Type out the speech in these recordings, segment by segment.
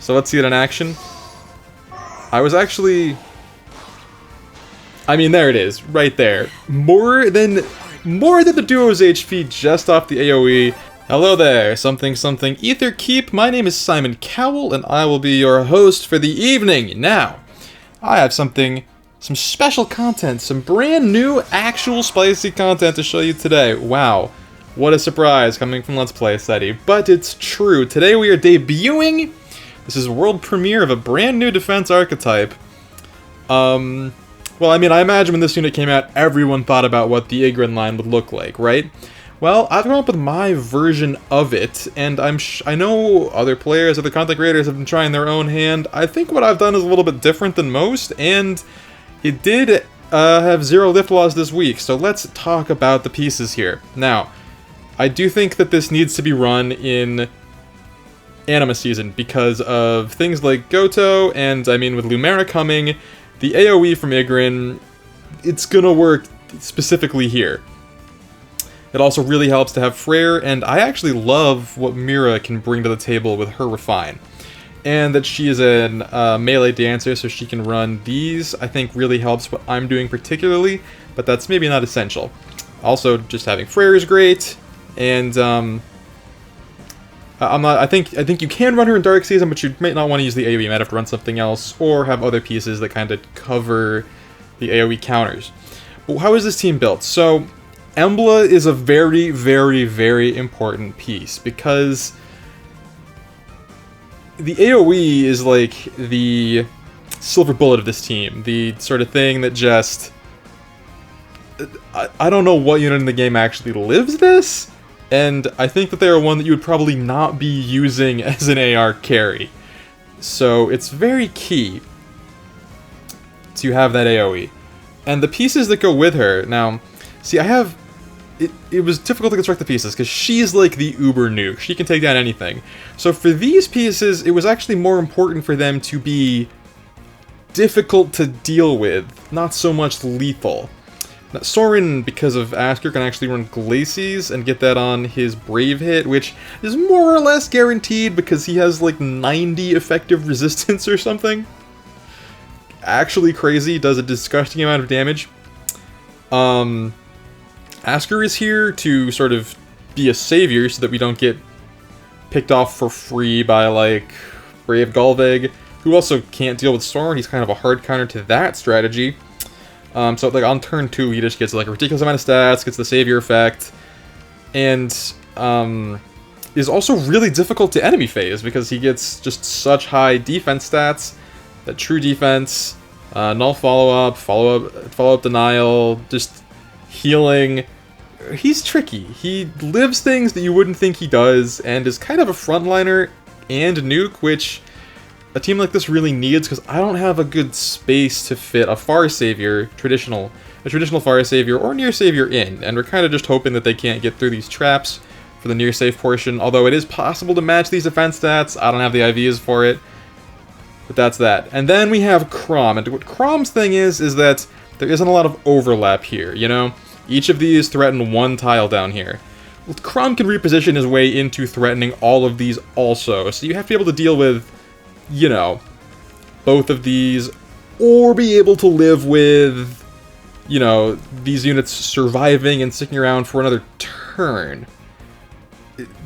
So let's see it in action. I was actually... I mean, there it is, right there. More than the duo's HP just off the AoE. Hello there, something Aether Keep. My name is Simon Cowell, and I will be your host for the evening. Now, I have some special content, some brand new, actual spicy content to show you today. Wow, what a surprise coming from Let's Play SETI. But it's true. Today we are debuting. This is a world premiere of a brand new defense archetype. Well, I mean, I imagine when this unit came out, everyone thought about what the Igrene line would look like, right? Well, I've come up with my version of it, and I know other players, other content creators have been trying their own hand. I think what I've done is a little bit different than most, and it did have 0 lift loss this week, so let's talk about the pieces here. Now, I do think that this needs to be run in Anima Season because of things like Goto, and I mean, with Lumera coming, the AoE from Igrene, it's gonna work specifically here. It also really helps to have Freyr, and I actually love what Mira can bring to the table with her Refine. And that she is a melee dancer, so she can run these, I think really helps what I'm doing particularly, but that's maybe not essential. Also, just having Freyr is great, and I think you can run her in Dark Season, but you might not want to use the AoE. You might have to run something else, or have other pieces that kind of cover the AoE counters. But how is this team built? So, Embla is a very, very, very important piece, because the AoE is like the silver bullet of this team. The sort of thing that just... I don't know what unit in the game actually lives this, and I think that they are one that you would probably not be using as an AR carry. So it's very key to have that AoE. And the pieces that go with her, now, see, it was difficult to construct the pieces, because she's like the uber nuke. She can take down anything. So for these pieces, it was actually more important for them to be difficult to deal with, not so much lethal. Now, Soren, because of Asker, can actually run Glacies and get that on his Brave hit, which is more or less guaranteed because he has like 90 effective resistance or something. Actually crazy, does a disgusting amount of damage. Asker is here to sort of be a savior so that we don't get picked off for free by like Brave Galveg, who also can't deal with Soren. He's kind of a hard counter to that strategy. So like on turn 2, he just gets like a ridiculous amount of stats, gets the savior effect, and is also really difficult to enemy phase because he gets just such high defense stats, that true defense, null follow-up denial, just healing. He's tricky. He lives things that you wouldn't think he does, and is kind of a frontliner and nuke, which a team like this really needs, because I don't have a good space to fit a Far Savior, a traditional Far Savior, or Near Savior in, and we're kind of just hoping that they can't get through these traps for the near safe portion, although it is possible to match these defense stats. I don't have the IVs for it, but that's that. And then we have Chrom, and what Chrom's thing is that there isn't a lot of overlap here, you know? Each of these threaten one tile down here. Well, Chrom can reposition his way into threatening all of these also, so you have to be able to deal with, you know, both of these, or be able to live with, you know, these units surviving and sticking around for another turn.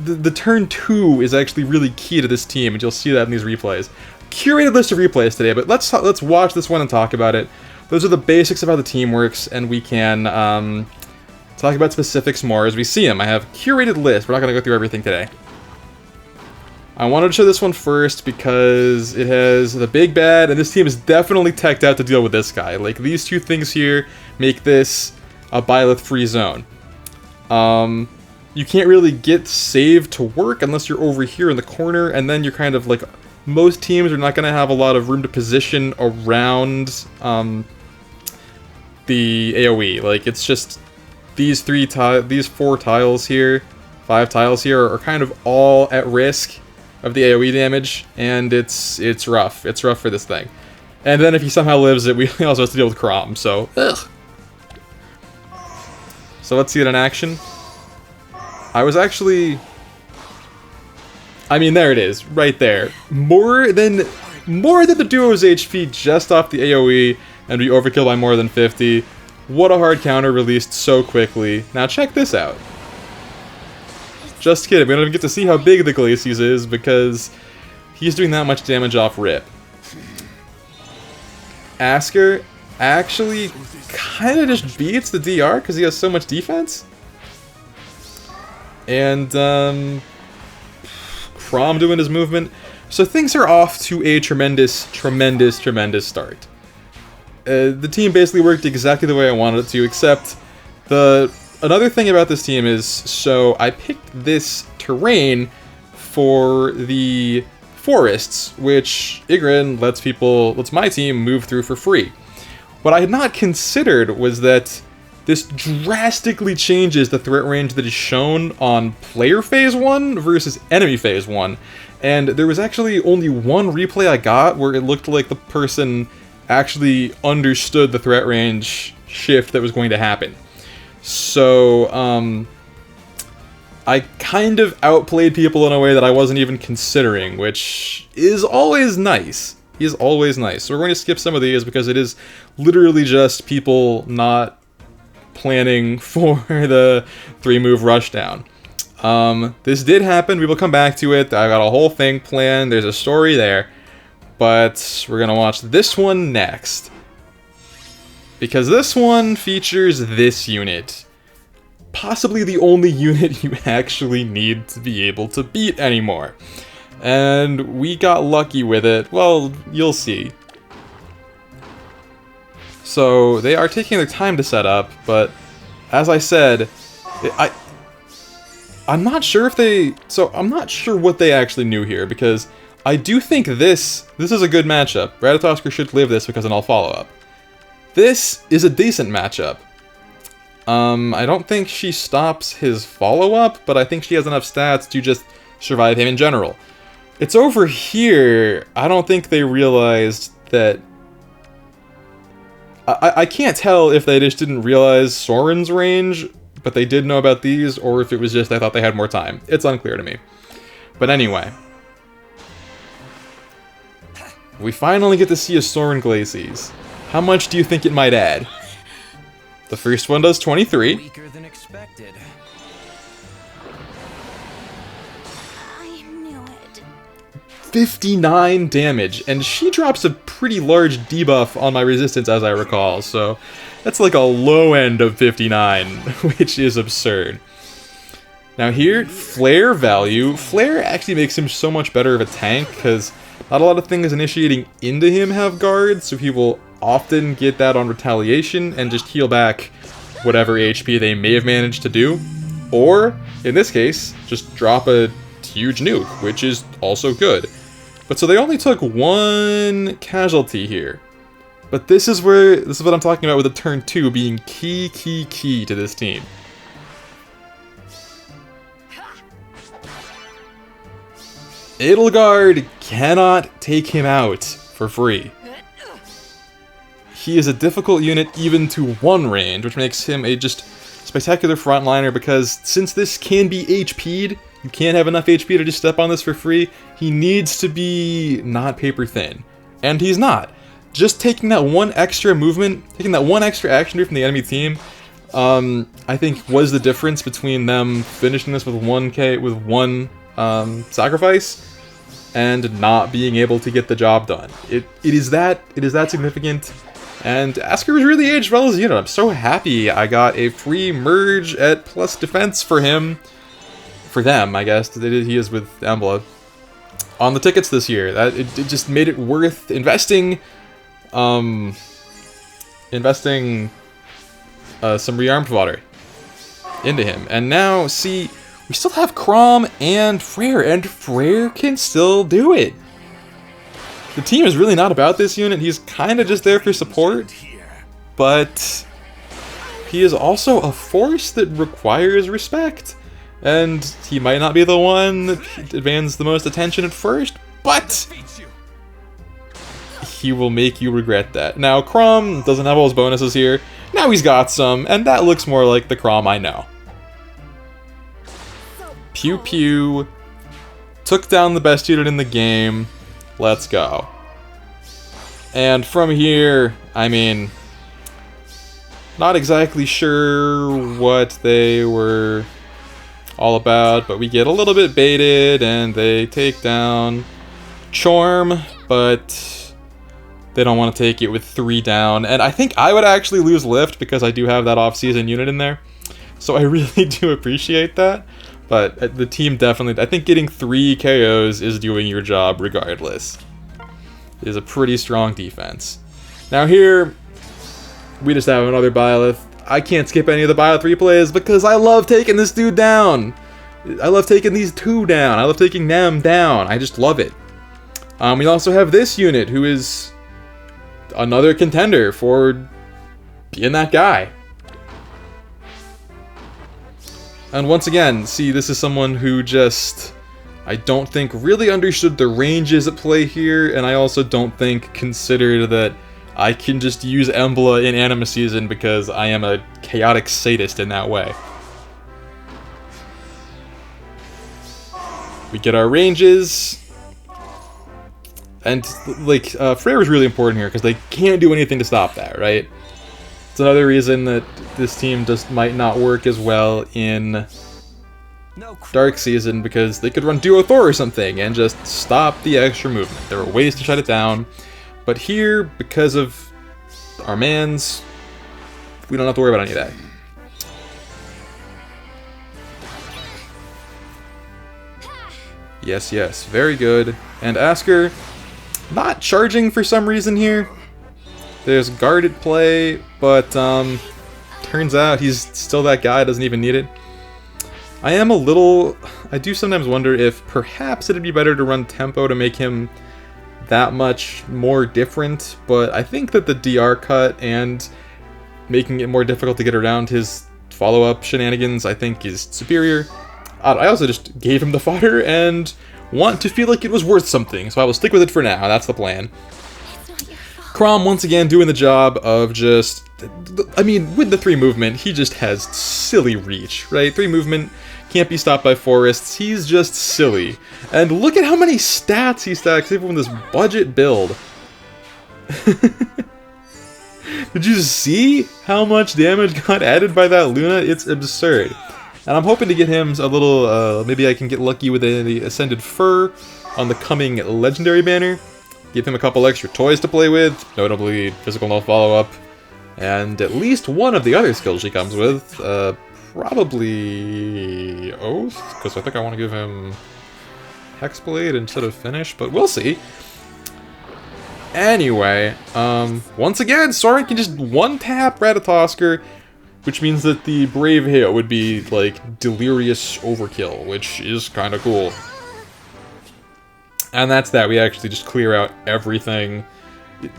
The turn 2 is actually really key to this team, and you'll see that in these replays. Curated list of replays today, but let's watch this one and talk about it. Those are the basics of how the team works, and we can talk about specifics more as we see them. I have a curated list. We're not going to go through everything today. I wanted to show this one first because it has the big bad, and this team is definitely teched out to deal with this guy. Like, these two things here make this a Byleth-free zone. You can't really get save to work unless you're over here in the corner, and then you're kind of like... Most teams are not going to have a lot of room to position around the AoE. Like, it's just these 4 tiles here, 5 tiles here are kind of all at risk of the AoE damage, and it's rough. It's rough for this thing. And then if he somehow lives it, we also have to deal with Chrom, so ugh. So let's see it in action. I I mean, there it is, right there. More than the duo's HP just off the AoE, and we overkill by more than 50. What a hard counter released so quickly. Now check this out. Just kidding, we don't even get to see how big the Glacies is because he's doing that much damage off rip. Asker actually kind of just beats the DR because he has so much defense. And Chrom doing his movement. So things are off to a tremendous start. The team basically worked exactly the way I wanted it to, except another thing about this team is, so I picked this terrain for the forests, which Igrene lets my team move through for free. What I had not considered was that this drastically changes the threat range that is shown on player phase 1 versus enemy phase 1. And there was actually only one replay I got where it looked like the person actually understood the threat range shift that was going to happen. So, I kind of outplayed people in a way that I wasn't even considering, which is always nice. Is always nice. So we're going to skip some of these because it is literally just people not planning for the 3-move rushdown. This did happen. We will come back to it. I got a whole thing planned. There's a story there. But we're going to watch this one next. Because this one features this unit. Possibly the only unit you actually need to be able to beat anymore. And we got lucky with it. Well, you'll see. So, they are taking their time to set up, but as I said, I'm not sure if they... So, I'm not sure what they actually knew here, because I do think this is a good matchup. Ratatoskr should live this because then I'll follow up. This is a decent matchup. I don't think she stops his follow-up, but I think she has enough stats to just survive him in general. It's over here, I don't think they realized that... I can't tell if they just didn't realize Soren's range, but they did know about these, or if it was just they thought they had more time. It's unclear to me. But anyway. We finally get to see a Soren Glacies. How much do you think it might add? The first one does 23. Weaker than expected. I knew it. 59 damage, and she drops a pretty large debuff on my resistance as I recall, so that's like a low end of 59, which is absurd. Now here, Flare value. Flare actually makes him so much better of a tank, because not a lot of things initiating into him have guards, so he will often get that on retaliation and just heal back whatever HP they may have managed to do. Or, in this case, just drop a huge nuke, which is also good. But so they only took one casualty here. But this is what I'm talking about with the turn 2 being key to this team. Edelgard cannot take him out for free. He is a difficult unit even to 1 range, which makes him a just spectacular frontliner because since this can be HP'd, you can't have enough HP to just step on this for free, he needs to be not paper thin. And he's not. Just taking that one extra movement, taking that one extra action move from the enemy team, I think was the difference between them finishing this with 1 sacrifice and not being able to get the job done. It is that significant. And Asker was really aged well as a unit. I'm so happy I got a free merge at plus defense for him. For them, I guess. He is with Embla. On the tickets this year. It just made it worth investing. Some rearmed fodder into him. And now, see, we still have Chrom and Freyr can still do it. The team is really not about this unit. He's kind of just there for support, but he is also a force that requires respect. And he might not be the one that demands the most attention at first, but he will make you regret that. Now, Chrom doesn't have all his bonuses here. Now he's got some, and that looks more like the Chrom I know. Pew pew. took down the best unit in the game. Let's go. And from here, I mean, not exactly sure what they were all about, but we get a little bit baited, and they take down Chorm, but they don't want to take it with 3 down. And I think I would actually lose Lift because I do have that off-season unit in there. So I really do appreciate that. But the team definitely, I think getting 3 KOs is doing your job regardless. It is a pretty strong defense. Now here, we just have another Byleth. I can't skip any of the Byleth replays because I love taking this dude down. I love taking these 2 down. I love taking them down. I just love it. We also have this unit who is another contender for being that guy. And once again, see, this is someone who just, I don't think really understood the ranges at play here, and I also don't think considered that I can just use Embla in Anima Season because I am a chaotic sadist in that way. We get our ranges. And, like, Freyr is really important here because they can't do anything to stop that, right? It's another reason that this team just might not work as well in Dark Season, because they could run Duo Thor or something and just stop the extra movement. There are ways to shut it down. But here, because of our mans, we don't have to worry about any of that. Yes, yes, very good. And Asker, not charging for some reason here. There's guarded play, but turns out he's still that guy, doesn't even need it. I do sometimes wonder if perhaps it'd be better to run tempo to make him that much more different, but I think that the DR cut and making it more difficult to get around his follow-up shenanigans, I think, is superior. I also just gave him the fodder and want to feel like it was worth something, so I will stick with it for now. That's the plan. Chrom, once again, doing the job of just, I mean, with the 3 movement, he just has silly reach, right? 3 movement, can't be stopped by forests, he's just silly. And look at how many stats he stacks even with this budget build. Did you see how much damage got added by that Luna? It's absurd. And I'm hoping to get him a little, maybe I can get lucky with the Ascended Fur on the coming Legendary banner. Give him a couple extra toys to play with, notably Physical Null Follow-Up, and at least one of the other skills she comes with, probably Oath, because I think I want to give him Hexblade instead of Finish, but we'll see. Anyway, once again, Soren can just one-tap Ratatosker, which means that the Brave hit would be, like, delirious overkill, which is kind of cool. And that's that. We actually just clear out everything.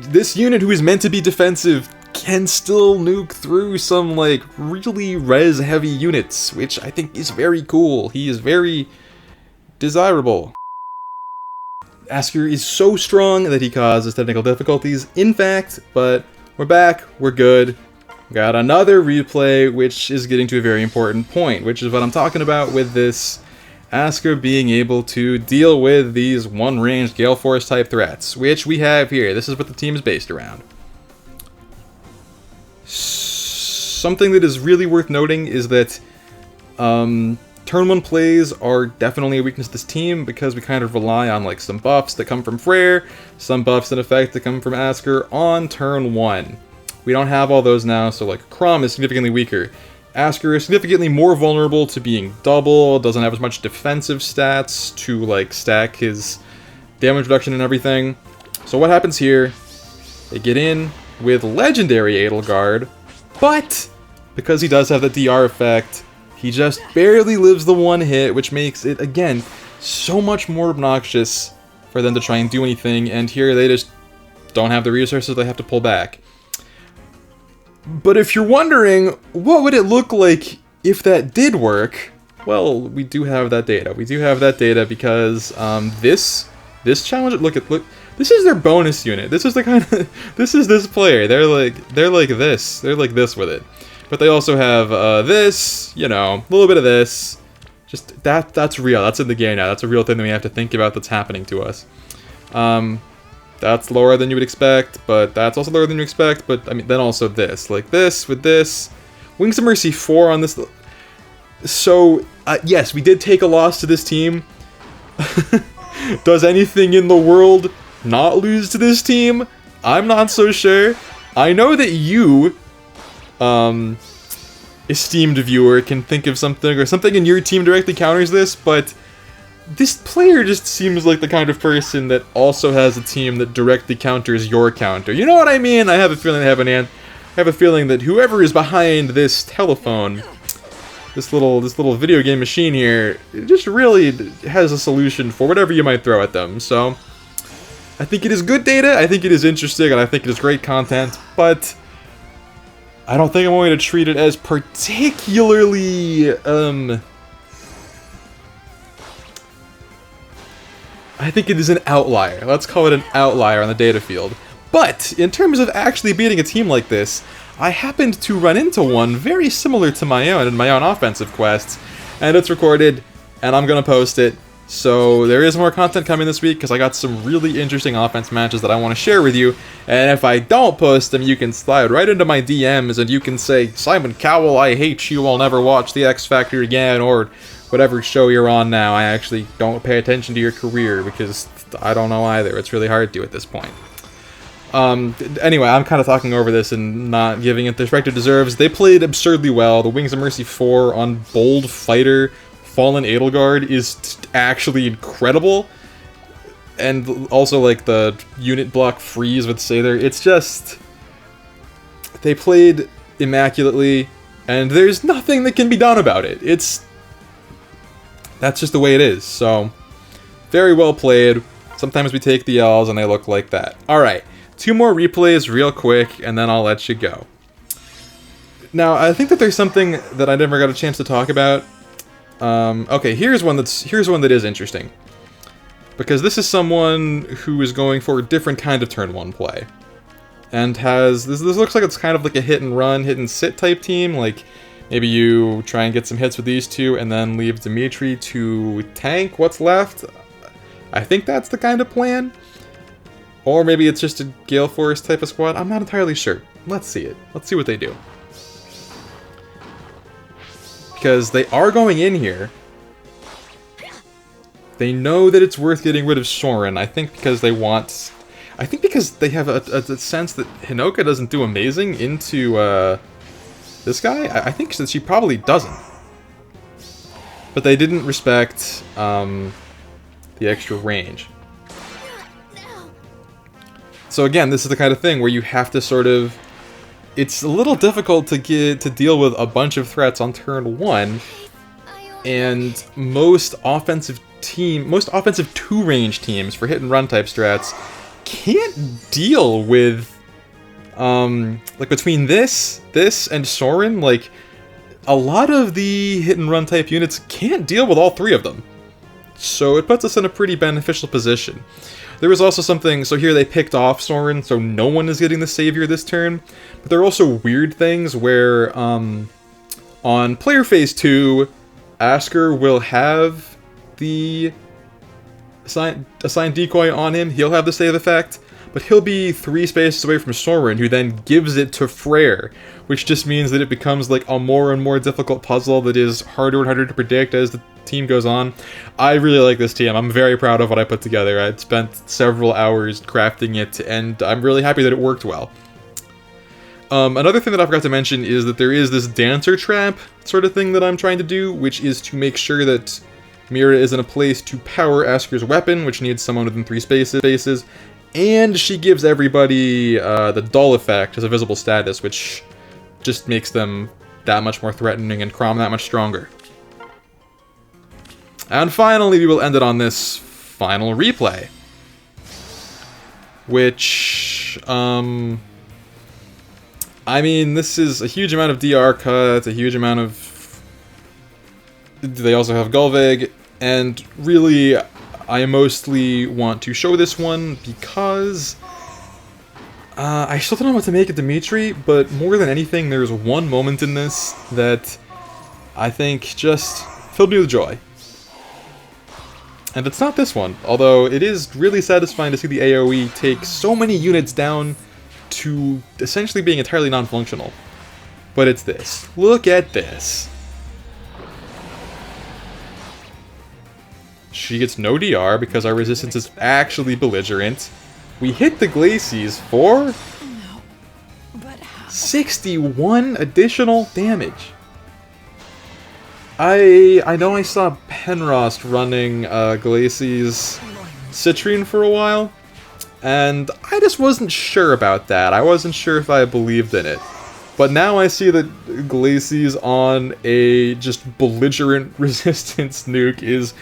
This unit, who is meant to be defensive, can still nuke through some, like, really res-heavy units, which I think is very cool. He is very desirable. Asker is so strong that he causes technical difficulties, in fact, but we're back, we're good. Got another replay, which is getting to a very important point, which is what I'm talking about with this Asker being able to deal with these one-range Gale Force type threats, which we have here. This is what the team is based around. Something that is really worth noting is that turn 1 plays are definitely a weakness of this team because we kind of rely on like some buffs that come from Freyr, some buffs in effect that come from Asker on turn 1. We don't have all those now, so like Chrom is significantly weaker. Asker is significantly more vulnerable to being double, doesn't have as much defensive stats to like stack his damage reduction and everything. So what happens here, they get in with Legendary Edelgard, but because he does have the DR effect, he just barely lives the 1 hit, which makes it, again, so much more obnoxious for them to try and do anything, and here they just don't have the resources, they have to pull back. But if you're wondering, what would it look like if that did work? Well, we do have that data. We do have that data because this challenge, look, this is their bonus unit. This is the kind of, this is this player. They're like this with it. But they also have this, you know, a little bit of this, Just that's real. That's in the game now. That's a real thing that we have to think about that's happening to us. That's lower than you would expect, but that's also lower than you expect. But I mean, then also this, like this with this, Wings of Mercy 4 on this. So yes, we did take a loss to this team. Does anything in the world not lose to this team? I'm not so sure. I know that you, esteemed viewer, can think of something, or something in your team directly counters this, but this player just seems like the kind of person that also has a team that directly counters your counter. You know what I mean? I have a feeling I have a feeling that whoever is behind this telephone, this little video game machine here, just really has a solution for whatever you might throw at them. So I think it is good data, I think it is interesting, and I think it is great content, but I don't think I'm going to treat it as particularly, I think it is an outlier. Let's call it an outlier on the data field. But in terms of actually beating a team like this, I happened to run into one very similar to my own in my own offensive quests, and it's recorded, and I'm gonna post it. So there is more content coming this week, because I got some really interesting offense matches that I want to share with you, and if I don't post them, you can slide right into my DMs, and you can say, Simon Cowell, I hate you, I'll never watch the X Factor again, or whatever show you're on now. I actually don't pay attention to your career, because I don't know either. It's really hard to at this point. Anyway, I'm kind of talking over this and not giving it the respect it deserves. They played absurdly well. The Wings of Mercy 4 on Bold Fighter Fallen Edelgard is actually incredible. And also, like, the unit block freeze with Aether. It's just... They played immaculately, and there's nothing that can be done about it. That's just the way it is. So, very well played. Sometimes we take the L's and they look like that. Alright. 2 more replays real quick, and then I'll let you go. Now, I think that there's something that I never got a chance to talk about. Okay, here's one that is interesting. Because this is someone who is going for a different kind of turn 1 play. And has... This looks like it's kind of like a hit and run, hit and sit type team. Like, maybe you try and get some hits with these two, and then leave Dimitri to tank what's left. I think that's the kind of plan. Or maybe it's just a Gale Force type of squad. I'm not entirely sure. Let's see it. Let's see what they do. Because they are going in here. They know that it's worth getting rid of Soren. I think because they want... I think because they have a sense that Hinoka doesn't do amazing into this guy. I think that she probably doesn't. But they didn't respect the extra range. So again, this is the kind of thing where you have to sort of... It's a little difficult to deal with a bunch of threats on turn 1, and most offensive 2-range teams for hit and run type strats can't deal with like between this and Soren, like a lot of the hit and run type units can't deal with all 3 of them. So it puts us in a pretty beneficial position. There was also something, so here they picked off Soren, so no one is getting the Savior this turn. But there are also weird things where, on player phase 2, Asker will have the assigned decoy on him, he'll have the save effect, but he'll be 3 spaces away from Soren, who then gives it to Freyr, which just means that it becomes like a more and more difficult puzzle that is harder and harder to predict as the team goes on. I really like this team. I'm very proud of what I put together. I spent several hours crafting it, and I'm really happy that it worked well. Another thing that I forgot to mention is that there is this dancer trap sort of thing that I'm trying to do, which is to make sure that Mira is in a place to power Asker's weapon, which needs someone within 3 spaces, and she gives everybody the dull effect as a visible status, which just makes them that much more threatening and Crom that much stronger. And finally, we will end it on this final replay. Which, I mean, this is a huge amount of DR cuts, a huge amount of... They also have Gullveig, and really, I mostly want to show this one because... I still don't know what to make of Dimitri, but more than anything, there's one moment in this that I think just filled me with joy. And it's not this one, although it is really satisfying to see the AoE take so many units down to essentially being entirely non-functional. But it's this. Look at this. She gets no DR because our resistance is actually belligerent. We hit the Glacies for No. But how? 61 additional damage. I know I saw Penrost running Glacies Citrine for a while, and I just wasn't sure about that. I wasn't sure if I believed in it. But now I see that Glacies on a just belligerent resistance nuke is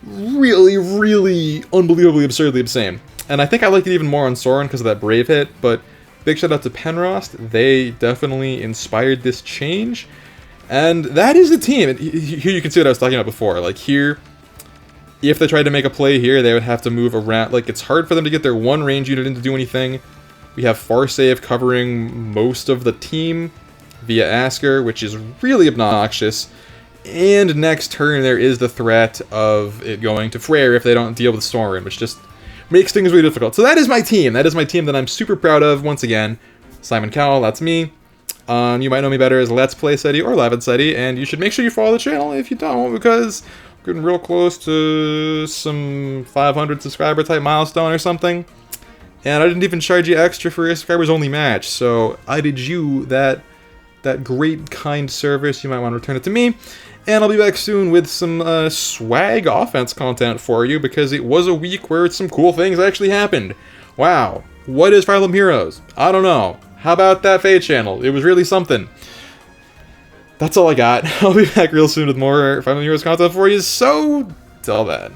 really, really unbelievably absurdly insane. And I think I liked it even more on Soren because of that Brave hit, but big shout out to Penrost. They definitely inspired this change. And that is the team. Here you can see what I was talking about before. Like here, if they tried to make a play here, they would have to move around. Like it's hard for them to get their one range unit in to do anything. We have Farsave covering most of the team via Asker, which is really obnoxious. And next turn there is the threat of it going to Freyr if they don't deal with Storm, which just makes things really difficult. So that is my team. That is my team that I'm super proud of. Once again, Simon Cowell, that's me. You might know me better as Let's Play Seti or Live at Seti, and you should make sure you follow the channel if you don't, because we're getting real close to some 500 subscriber type milestone or something. And I didn't even charge you extra for a subscribers only match, so I did you that great kind service. You might want to return it to me. And I'll be back soon with some swag offense content for you, because it was a week where some cool things actually happened. Wow. What is Fire Emblem Heroes? I don't know. How about that FEH channel? It was really something. That's all I got. I'll be back real soon with more Fire Emblem Heroes content for you, so till then.